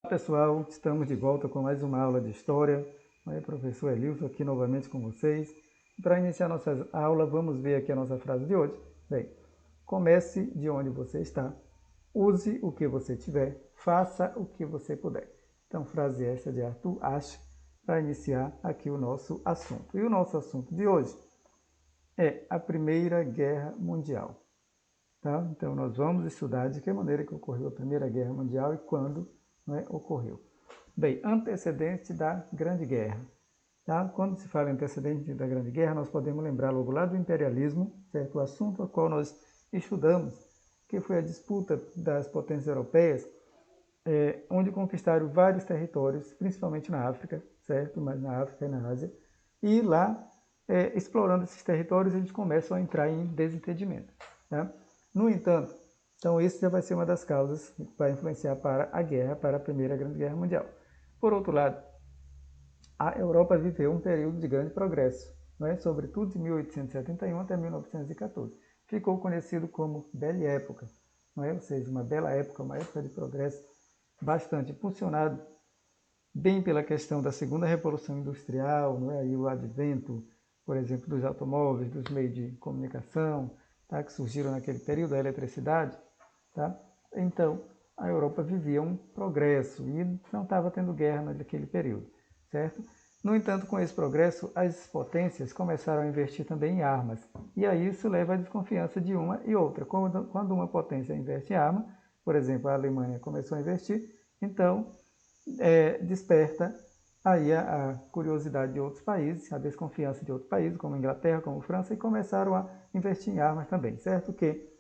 Olá pessoal, estamos de volta com mais uma aula de História. Professor Elilson aqui novamente com vocês. Para iniciar nossa aula, vamos ver aqui a nossa frase de hoje. Bem, comece de onde você está, use o que você tiver, faça o que você puder. Então, frase essa de Arthur Ashe para iniciar aqui o nosso assunto. E o nosso assunto de hoje é a Primeira Guerra Mundial. Tá? Então, nós vamos estudar de que maneira que ocorreu a Primeira Guerra Mundial e quando ocorreu. Bem, antecedente da Grande Guerra. Tá? Quando se fala em antecedente da Grande Guerra, nós podemos lembrar logo lá do imperialismo, certo? O assunto ao qual nós estudamos, que foi a disputa das potências europeias, onde conquistaram vários territórios, principalmente na África, certo? Mas na África e na Ásia. E lá, explorando esses territórios, eles começam a entrar em desentendimento. Tá? No entanto, então isso já vai ser uma das causas que vai influenciar para a guerra, para a Primeira Grande Guerra Mundial. Por outro lado, a Europa viveu um período de grande progresso, sobretudo de 1871 até 1914. Ficou conhecido como Belle Época, ou seja, uma bela época, uma época de progresso bastante impulsionado bem pela questão da segunda revolução industrial, e o advento, por exemplo, dos automóveis, dos meios de comunicação, tá, que surgiram naquele período, a eletricidade. Tá? Então, a Europa vivia um progresso e não estava tendo guerra naquele período, certo? No entanto, com esse progresso, as potências começaram a investir também em armas. E aí isso leva à desconfiança de uma e outra. Quando uma potência investe em arma, por exemplo, a Alemanha começou a investir, então desperta aí a curiosidade de outros países, a desconfiança de outros países, como a Inglaterra, como a França, e começaram a investir em armas também, certo? Que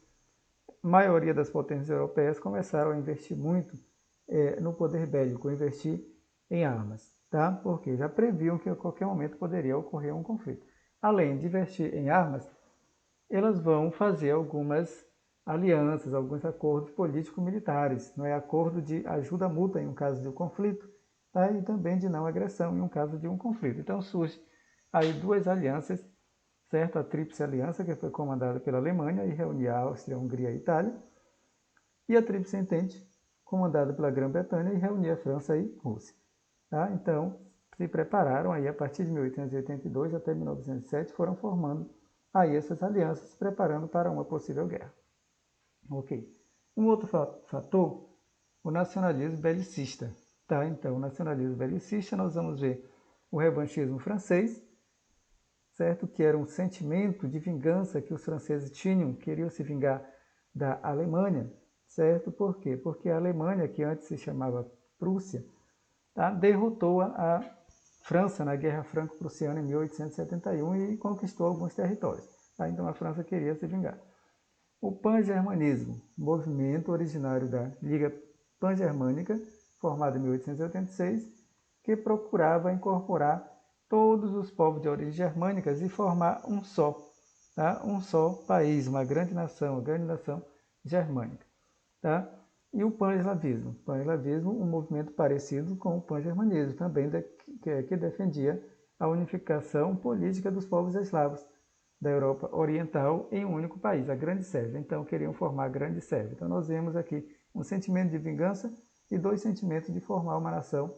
a maioria das potências europeias começaram a investir muito no poder bélico, investir em armas, tá? Porque já previam que a qualquer momento poderia ocorrer um conflito. Além de investir em armas, elas vão fazer algumas alianças, alguns acordos político-militares, acordo de ajuda mútua em um caso de um conflito, tá? E também de não agressão em um caso de um conflito. Então surge aí duas alianças, certo? A Tríplice Aliança, que foi comandada pela Alemanha e reunia a Áustria, a Hungria e a Itália, e a Tríplice Entente, comandada pela Grã-Bretanha e reunia a França e a Rússia. Tá? Então, se prepararam aí a partir de 1882 até 1907, foram formando aí essas alianças, se preparando para uma possível guerra. Ok. Um outro fator, o nacionalismo belicista. Tá? Então, o nacionalismo belicista, nós vamos ver o revanchismo francês, certo? Que era um sentimento de vingança que os franceses tinham, queriam se vingar da Alemanha, certo? Por quê? Porque a Alemanha, que antes se chamava Prússia, tá? Derrotou a França na Guerra Franco-Prussiana em 1871 e conquistou alguns territórios. Tá? Então a França queria se vingar. O pan-germanismo, movimento originário da Liga Pan-Germânica, formado em 1886, que procurava incorporar todos os povos de origem germânicas e formar um só, tá? Um só país, uma grande nação germânica. Tá? E o pan-eslavismo. Pan-eslavismo, um movimento parecido com o pan-germanismo, também que defendia a unificação política dos povos eslavos da Europa Oriental em um único país, a Grande Sérvia. Então, queriam formar a Grande Sérvia. Então, nós vemos aqui um sentimento de vingança e dois sentimentos de formar uma nação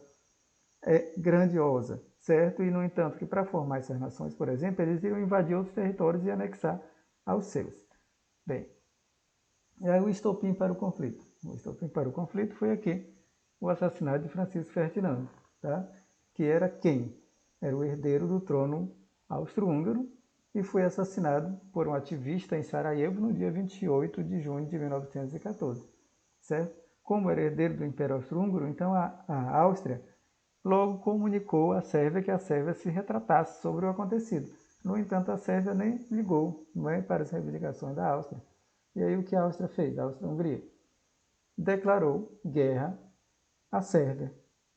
grandiosa, certo? E, no entanto, que para formar essas nações, por exemplo, eles iriam invadir outros territórios e anexar aos seus. Bem, e aí o estopim para o conflito. O estopim para o conflito foi aqui o assassinato de Francisco Ferdinando, tá? Que era quem? Era o herdeiro do trono austro-húngaro e foi assassinado por um ativista em Sarajevo no dia 28 de junho de 1914, certo? Como era herdeiro do Império Austro-Húngaro, então a Áustria logo comunicou à Sérvia que a Sérvia se retratasse sobre o acontecido. No entanto, a Sérvia nem ligou para as reivindicações da Áustria. E aí o que a Áustria fez? A Áustria-Hungria declarou guerra à Sérvia,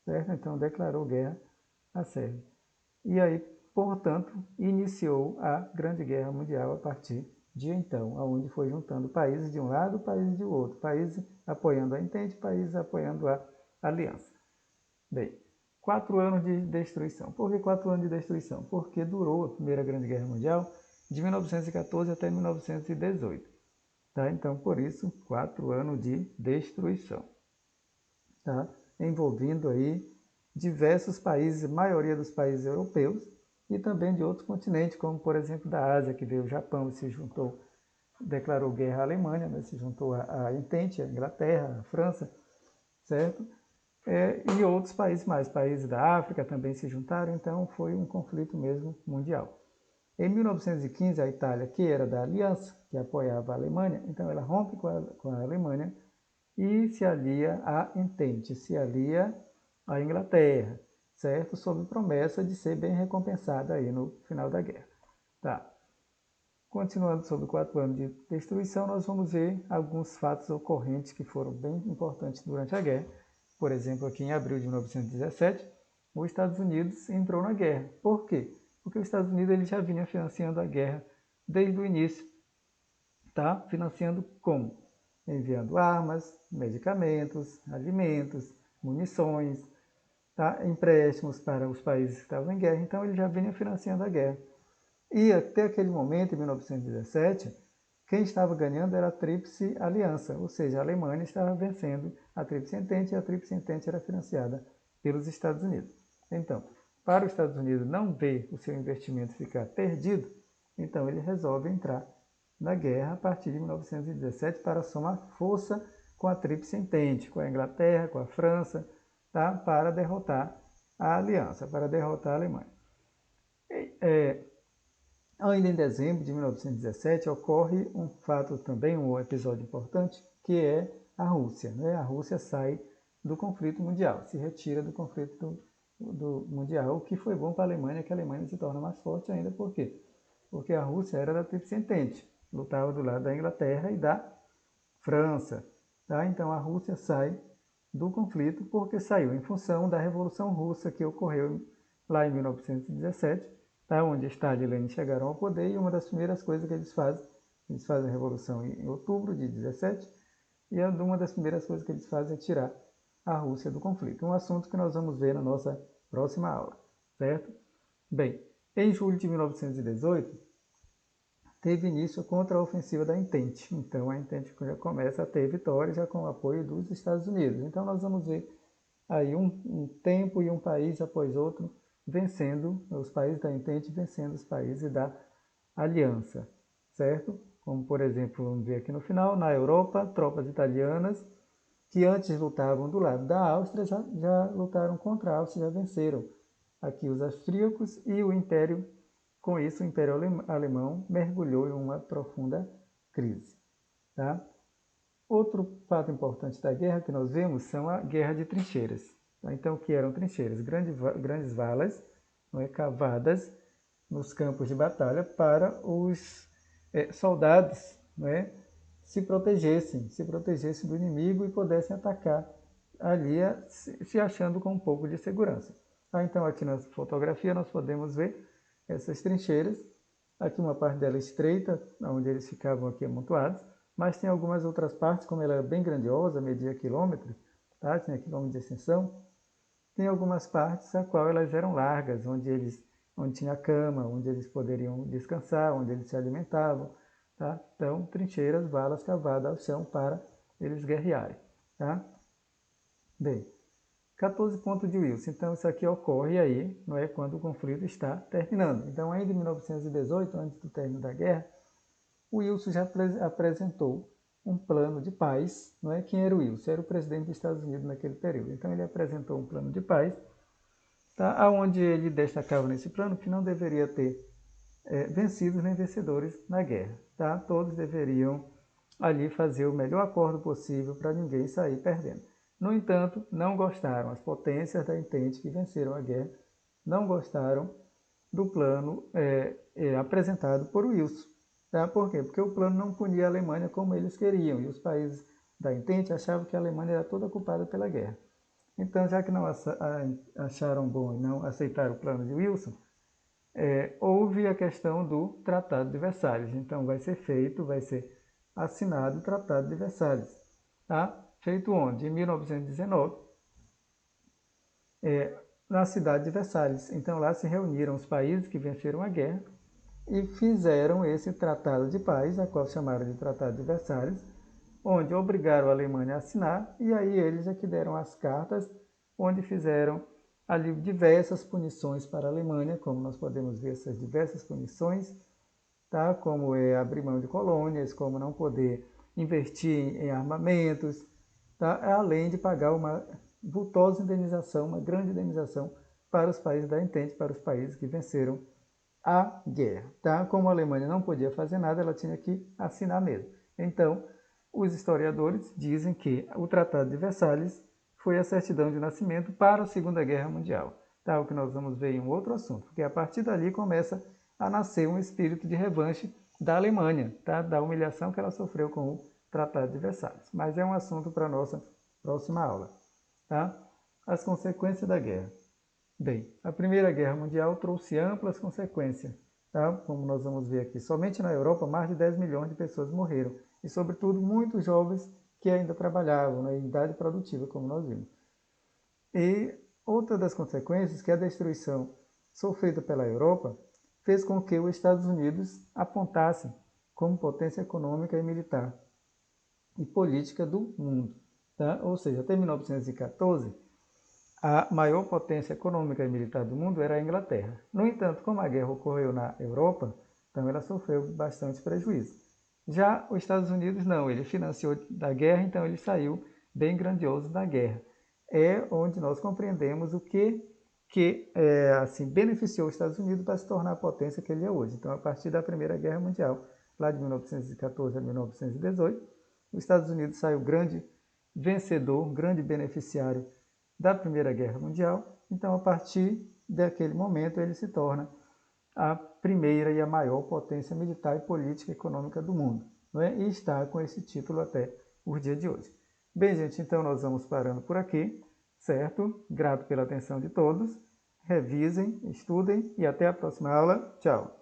certo? Então declarou guerra à Sérvia. E aí, portanto, iniciou a Grande Guerra Mundial a partir de então, onde foi juntando países de um lado, países de outro, países apoiando a Entente, países apoiando a Aliança. Bem, 4 anos de destruição. Por que 4 anos de destruição? Porque durou a Primeira Grande Guerra Mundial de 1914 até 1918. Tá? Então, por isso, 4 anos de destruição. Tá? envolvendo aí diversos países, maioria dos países europeus e também de outros continentes, como por exemplo da Ásia, que veio o Japão e se juntou, declarou guerra à Alemanha, né? Se juntou à Entente, à Inglaterra, à França, certo? E outros países mais, países da África também se juntaram, então foi um conflito mesmo mundial. Em 1915, a Itália, que era da aliança, que apoiava a Alemanha, então ela rompe com a Alemanha e se alia à Entente, se alia à Inglaterra, certo? Sob promessa de ser bem recompensada aí no final da guerra. Tá. Continuando sobre 4 anos de destruição, nós vamos ver alguns fatos ocorrentes que foram bem importantes durante a guerra. Por exemplo, aqui em abril de 1917, os Estados Unidos entrou na guerra. Por quê? Porque os Estados Unidos ele já vinha financiando a guerra desde o início. Tá? Financiando como? Enviando armas, medicamentos, alimentos, munições, tá? Empréstimos para os países que estavam em guerra. Então ele já vinha financiando a guerra. E até aquele momento, em 1917, quem estava ganhando era a Tríplice Aliança, ou seja, a Alemanha estava vencendo a Tríplice Entente e a Tríplice Entente era financiada pelos Estados Unidos. Então, para os Estados Unidos não ver o seu investimento ficar perdido, então ele resolve entrar na guerra a partir de 1917 para somar força com a Tríplice Entente, com a Inglaterra, com a França, tá? Para derrotar a Aliança, para derrotar a Alemanha. Ainda em dezembro de 1917 ocorre um fato também, um episódio importante, que é a Rússia. Né? A Rússia sai do conflito mundial, se retira do conflito do mundial, o que foi bom para a Alemanha, que a Alemanha se torna mais forte ainda. Por quê? Porque a Rússia era da Tríplice Entente, lutava do lado da Inglaterra e da França. Tá? Então a Rússia sai do conflito porque saiu em função da Revolução Russa que ocorreu lá em 1917, tá? Onde Stalin e Lenin chegaram ao poder e uma das primeiras coisas que eles fazem a Revolução em outubro de 17 e uma das primeiras coisas que eles fazem é tirar a Rússia do conflito. Um assunto que nós vamos ver na nossa próxima aula, certo? Bem, em julho de 1918, teve início a contraofensiva da Entente. Então, a Entente já começa a ter vitória já com o apoio dos Estados Unidos. Então, nós vamos ver aí um tempo e um país após outro vencendo, os países da Entente vencendo os países da Aliança, certo? Como, por exemplo, vamos ver aqui no final, na Europa, tropas italianas que antes lutavam do lado da Áustria já lutaram contra a Áustria, já venceram aqui os austríacos e o Império. Com isso, o Império Alemão mergulhou em uma profunda crise. Tá? Outro fato importante da guerra que nós vemos são a guerra de trincheiras. Tá? Então, o que eram trincheiras? Grandes valas, não é, cavadas nos campos de batalha para os soldados, não é, se protegessem do inimigo e pudessem atacar ali, se achando com um pouco de segurança. Tá? Então, aqui na fotografia nós podemos ver essas trincheiras, aqui uma parte dela estreita, onde eles ficavam aqui amontoados, mas tem algumas outras partes, como ela é bem grandiosa, media quilômetros, tá? Tinha quilômetros de extensão, tem algumas partes a qual elas eram largas, onde tinha cama, onde eles poderiam descansar, onde eles se alimentavam, tá? Então, trincheiras, valas cavadas ao chão para eles guerrearem, tá? Bem, 14 pontos de Wilson. Então, isso aqui ocorre aí, não é, quando o conflito está terminando. Então, ainda em 1918, antes do término da guerra, o Wilson já apresentou um plano de paz. Não é? Quem era o Wilson? Era o presidente dos Estados Unidos naquele período. Então, ele apresentou um plano de paz, tá? Onde ele destacava nesse plano que não deveria ter vencidos nem vencedores na guerra. Tá? Todos deveriam ali fazer o melhor acordo possível para ninguém sair perdendo. No entanto, não gostaram, as potências da Entente que venceram a guerra, não gostaram do plano apresentado por Wilson. Tá? Por quê? Porque o plano não punia a Alemanha como eles queriam, e os países da Entente achavam que a Alemanha era toda culpada pela guerra. Então, já que não acharam bom e não aceitaram o plano de Wilson, houve a questão do Tratado de Versalhes. Então, vai ser assinado o Tratado de Versalhes. Tá? Feito onde? Em 1919, na cidade de Versalhes. Então, lá se reuniram os países que venceram a guerra e fizeram esse tratado de paz, a qual chamaram de Tratado de Versalhes, onde obrigaram a Alemanha a assinar, e aí eles é que deram as cartas onde fizeram ali diversas punições para a Alemanha, como nós podemos ver essas diversas punições, tá? Como é abrir mão de colônias, como não poder investir em armamentos, tá? Além de pagar uma vultosa indenização, uma grande indenização para os países da Entente, para os países que venceram a guerra. Tá? Como a Alemanha não podia fazer nada, ela tinha que assinar mesmo. Então, os historiadores dizem que o Tratado de Versalhes foi a certidão de nascimento para a Segunda Guerra Mundial. Tá? O que nós vamos ver em um outro assunto, porque a partir dali começa a nascer um espírito de revanche da Alemanha, tá? Da humilhação que ela sofreu com o Tratado de Versalhes. Mas é um assunto para a nossa próxima aula. Tá? As consequências da guerra. Bem, a Primeira Guerra Mundial trouxe amplas consequências, tá? Como nós vamos ver aqui. Somente na Europa, mais de 10 milhões de pessoas morreram, e sobretudo muitos jovens que ainda trabalhavam na idade produtiva, como nós vimos. E outra das consequências, que é a destruição sofrida pela Europa, fez com que os Estados Unidos apontassem como potência econômica e militar e política do mundo. Tá? Ou seja, até 1914, a maior potência econômica e militar do mundo era a Inglaterra. No entanto, como a guerra ocorreu na Europa, então ela sofreu bastante prejuízo. Já os Estados Unidos não, ele financiou da guerra, então ele saiu bem grandioso da guerra. É onde nós compreendemos o que assim, beneficiou os Estados Unidos para se tornar a potência que ele é hoje. Então, a partir da Primeira Guerra Mundial, lá de 1914 a 1918, os Estados Unidos saiu grande vencedor, grande beneficiário da Primeira Guerra Mundial. Então, a partir daquele momento, ele se torna a primeira e a maior potência militar e política e econômica do mundo, não é? E está com esse título até o dia de hoje. Bem, gente, então nós vamos parando por aqui, certo? Grato pela atenção de todos. Revisem, estudem e até a próxima aula. Tchau!